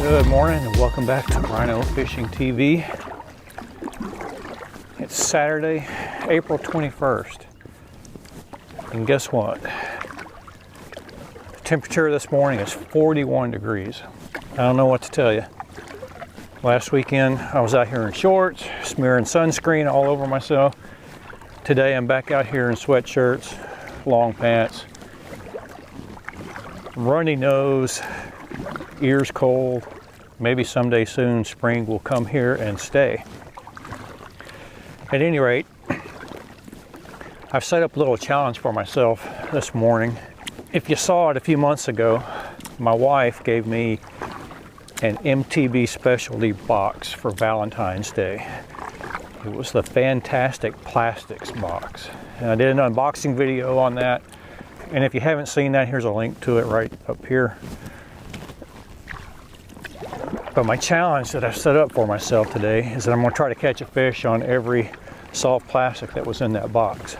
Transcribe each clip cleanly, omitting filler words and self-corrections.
Good morning and welcome back to Rhino Fishing TV. It's Saturday, April 21st. And guess what? The temperature this morning is 41 degrees. I don't know what to tell you. Last weekend I was out here in shorts, smearing sunscreen all over myself. Today I'm back out here in sweatshirts, long pants, runny nose, ears cold. Maybe someday soon spring will come here and stay. At any rate, I've set up a little challenge for myself this morning. If you saw it a few months ago, my wife gave me an MTB specialty box for Valentine's Day. It was the Fantastic Plastics box. And I did an unboxing video on that. And if you haven't seen that, here's a link to it right up here. But my challenge that I've set up for myself today is that I'm going to try to catch a fish on every soft plastic that was in that box.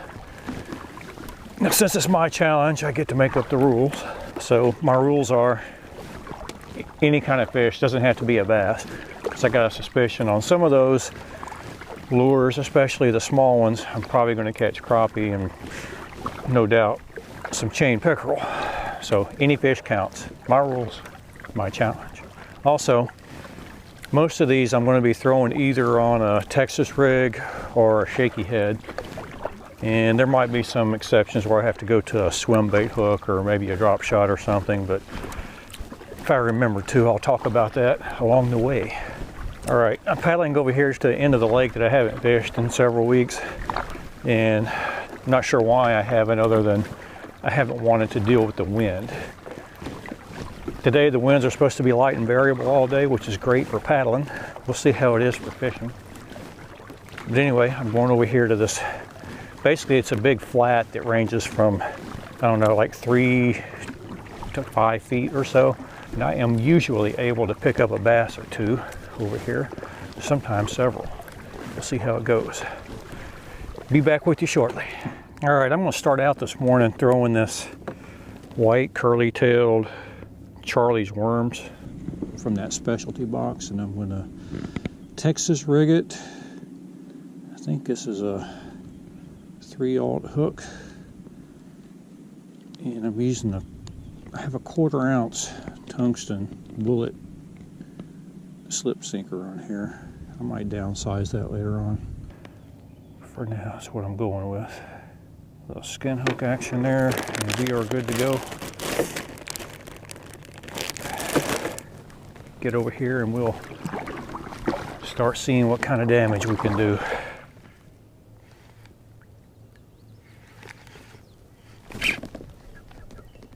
Now, since it's my challenge, I get to make up the rules. So my rules are any kind of fish, doesn't have to be a bass, because I got a suspicion on some of those lures, especially the small ones, I'm probably going to catch crappie and no doubt some chain pickerel. So any fish counts. My rules, my challenge. Also, most of these I'm going to be throwing either on a Texas rig or a shaky head. And there might be some exceptions where I have to go to a swim bait hook or maybe a drop shot or something, but if I remember to, I'll talk about that along the way. All right, I'm paddling over here to the end of the lake that I haven't fished in several weeks, and I'm not sure why I haven't, other than I haven't wanted to deal with the wind. Today the winds are supposed to be light and variable all day, which is great for paddling. We'll see how it is for fishing. But anyway, I'm going over here to this, basically it's a big flat that ranges from, I don't know, like 3 to 5 feet or so. And I am usually able to pick up a bass or two over here, sometimes several. We'll see how it goes. Be back with you shortly. All right, I'm going to start out this morning throwing this white curly-tailed Charlie's worms from that specialty box, and I'm going to Texas rig it. I think this is a 3/0 hook, and I'm using I have a 1/4 ounce tungsten bullet slip sinker on here. I might downsize that later on. For now, that's what I'm going with. A little skin hook action there, and we are good to go. Get over here and we'll start seeing what kind of damage we can do.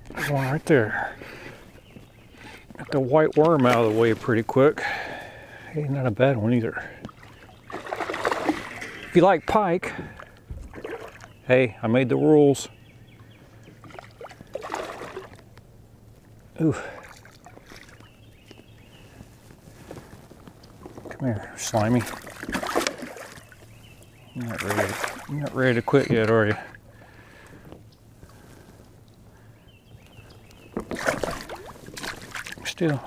There's one right there. Got the white worm out of the way pretty quick. Hey, not a bad one either. If you like pike, hey, I made the rules. Ooh. Come here, slimy. You're not ready to quit yet, are you? Still.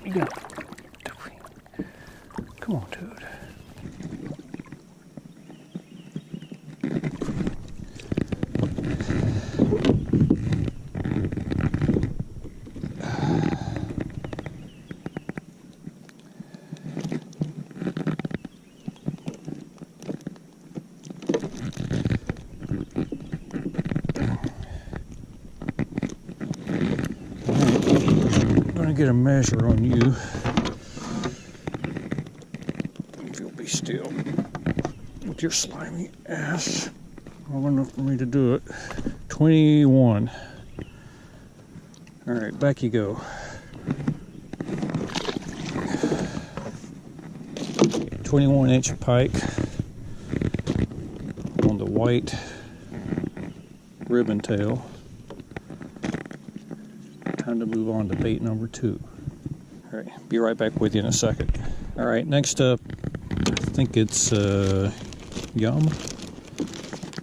You got. Come on, dude. Get a measure on you. If you'll be still with your slimy ass long enough for me to do it. 21. All right, back you go. 21-inch pike on the white ribbon tail. Time to move on to bait number 2. All right, be right back with you in a second. All right, next up, think it's yum.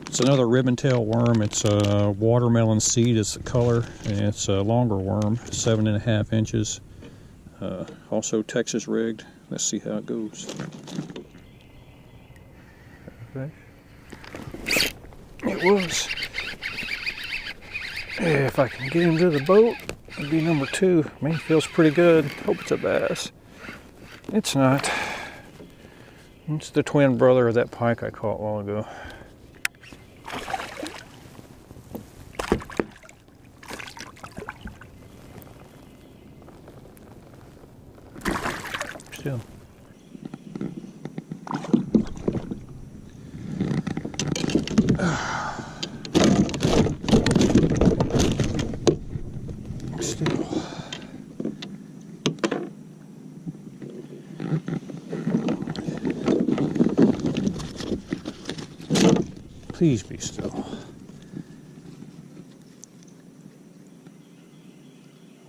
It's another ribbon tail worm. It's a watermelon seed is the color, and it's a longer worm, 7.5 inches. Also Texas rigged. Let's see how it goes. Okay. It was. If I can get him to the boat, it'd be number 2. I mean, it feels pretty good. Hope it's a bass. It's not. It's the twin brother of that pike I caught a while ago. Still. Please be still.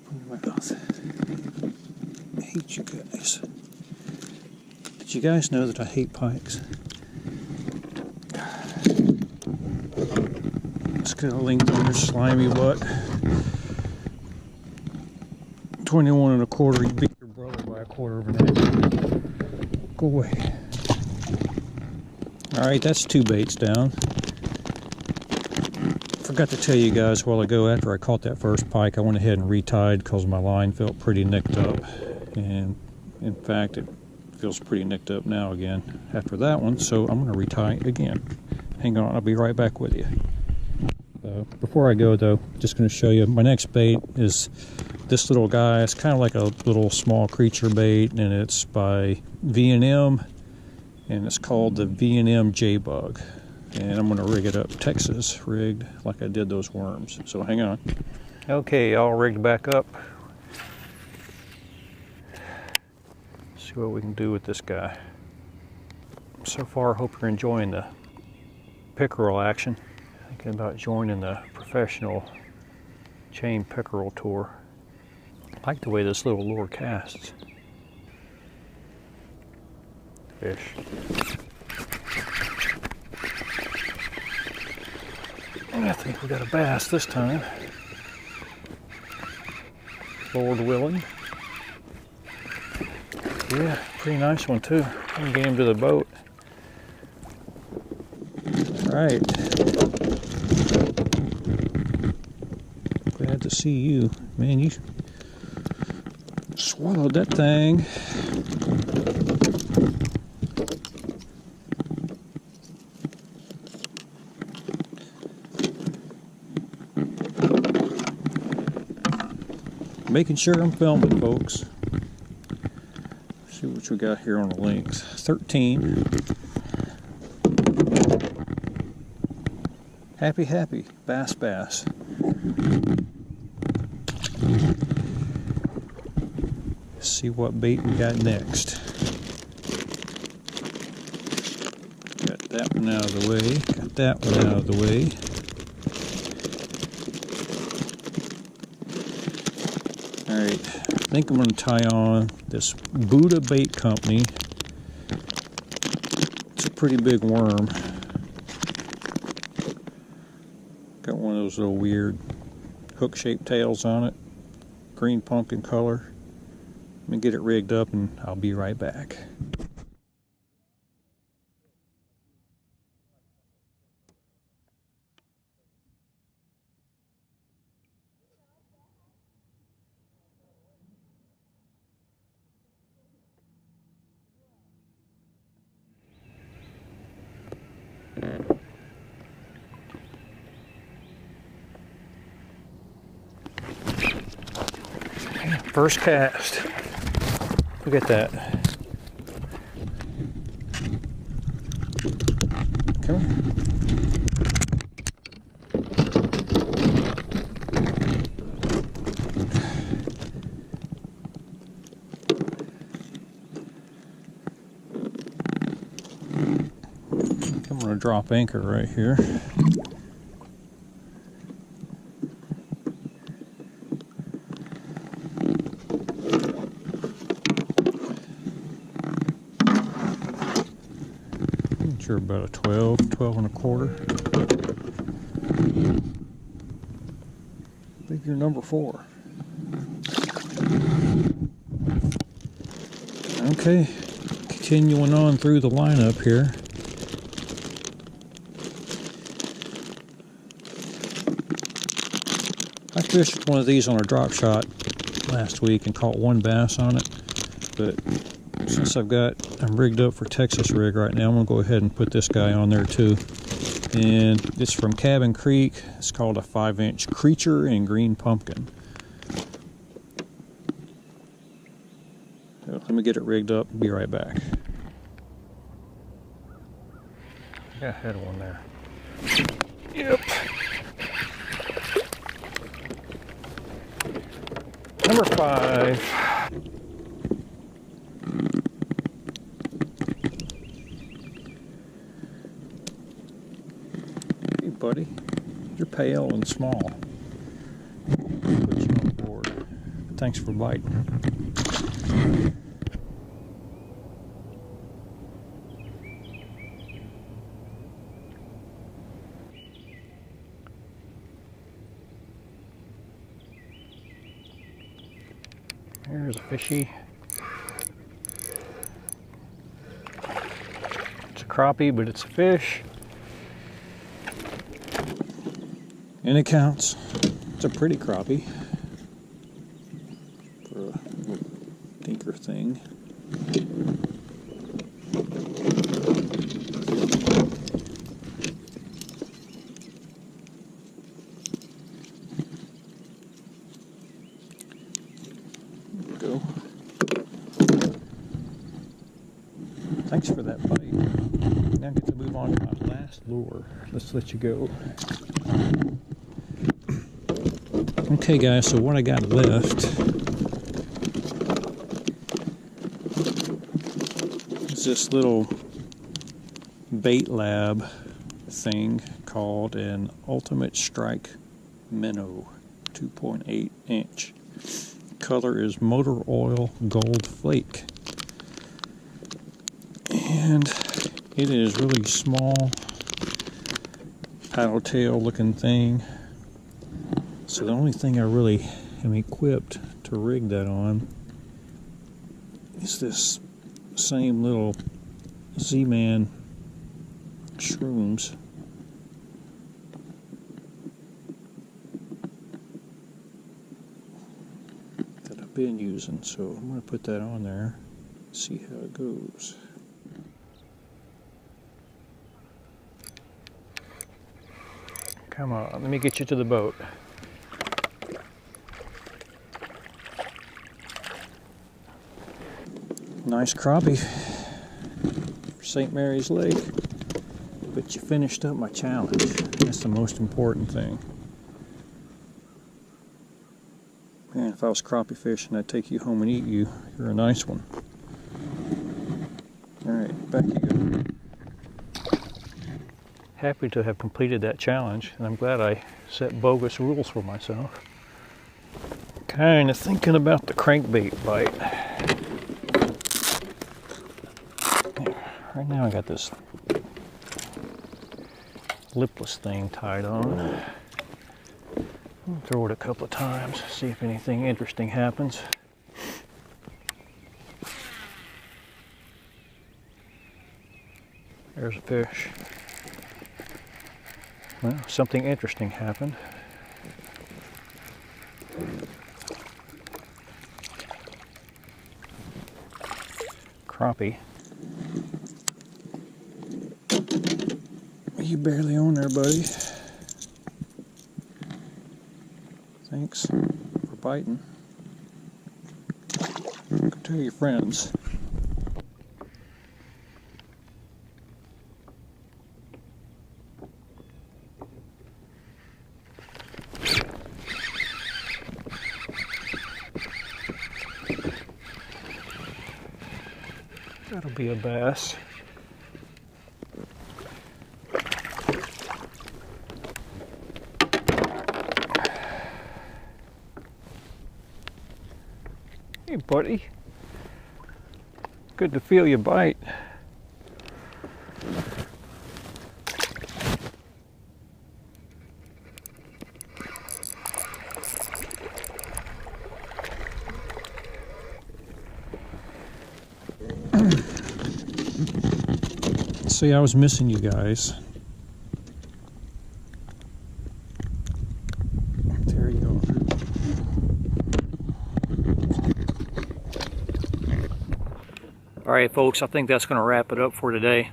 Open your mouth. I hate you guys. Did you guys know that I hate pikes? Let's get a link on your slimy butt. 21 1/4. You beat your brother by 1/4 of an inch. Go away. Alright, that's 2 baits down. Forgot to tell you guys a while ago, after I caught that first pike, I went ahead and retied because my line felt pretty nicked up. And in fact, it feels pretty nicked up now again after that one, so I'm going to retie again. Hang on, I'll be right back with you. Before I go though, just going to show you my next bait is this little guy. It's kind of like a little small creature bait, and it's by V&M, and it's called the V&M J-Bug. And I'm going to rig it up Texas rigged like I did those worms. So hang on. Okay, all rigged back up. See what we can do with this guy. So far, I hope you're enjoying the pickerel action. Thinking about joining the professional chain pickerel tour. I like the way this little lure casts. Fish. I think we got a bass this time. Lord willing. Yeah, pretty nice one too. I'm gonna get him to the boat. Alright. Glad to see you. Man, you swallowed that thing. Making sure I'm filming, folks. Let's see what we got here on the links. 13. Happy, bass. Let's see what bait we got next. Got that one out of the way. Got that one out of the way. Alright, I think I'm going to tie on this Buddha Bait Company. It's a pretty big worm. Got one of those little weird hook-shaped tails on it. Green pumpkin color. Let me get it rigged up and I'll be right back. First cast. Look at that. Come on. I'm going to drop anchor right here. You're about a 12 and a quarter. I think you're number 4. Okay, continuing on through the lineup here. I fished one of these on a drop shot last week and caught 1 bass on it, but since I'm rigged up for Texas rig right now, I'm gonna go ahead and put this guy on there too. And it's from Cabin Creek. It's called a 5-inch Creature in Green Pumpkin. So let me get it rigged up and be right back. Yeah, I had one there. Yep. Number 5. Hey buddy, you're pale and small. Put you on board. Thanks for biting. Here's a fishy. It's a crappie, but it's a fish. And it counts. It's a pretty crappie for a tinker thing. Go. Thanks for that bite. Now I get to move on to my last lure. Let's let you go. Okay guys, so what I got left is this little bait lab thing called an Ultimate Strike Minnow 2.8 inch. Color is motor oil gold flake, and it is really small paddle tail looking thing. So the only thing I really am equipped to rig that on is this same little Z-Man shrooms. That I've been using, so I'm going to put that on there, see how it goes. Come on, let me get you to the boat. Nice crappie for St. Mary's Lake, but you finished up my challenge. That's the most important thing. Man, if I was crappie fishing, I'd take you home and eat you. You're a nice one. Alright, back you go. Happy to have completed that challenge, and I'm glad I set bogus rules for myself. Kind of thinking about the crankbait bite. Right now I got this lipless thing tied on. I'll throw it a couple of times, see if anything interesting happens. There's a fish. Well, something interesting happened. Crappie. You barely on there, buddy. Thanks for biting. Go tell your friends. That'll be a bass. Hey buddy, good to feel you bite. say I was missing you guys. There you go. All right, folks, I think that's going to wrap it up for today.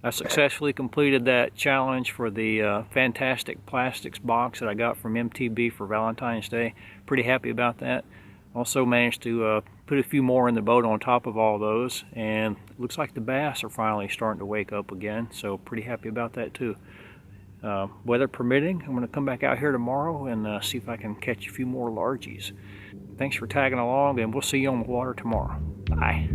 I successfully completed that challenge for the Fantastic Plastics box that I got from MTB for Valentine's Day. Pretty happy about that. Also managed to put a few more in the boat on top of all those, and it looks like the bass are finally starting to wake up again, so pretty happy about that too. Weather permitting, I'm going to come back out here tomorrow and see if I can catch a few more largies. Thanks for tagging along, and we'll see you on the water tomorrow. Bye.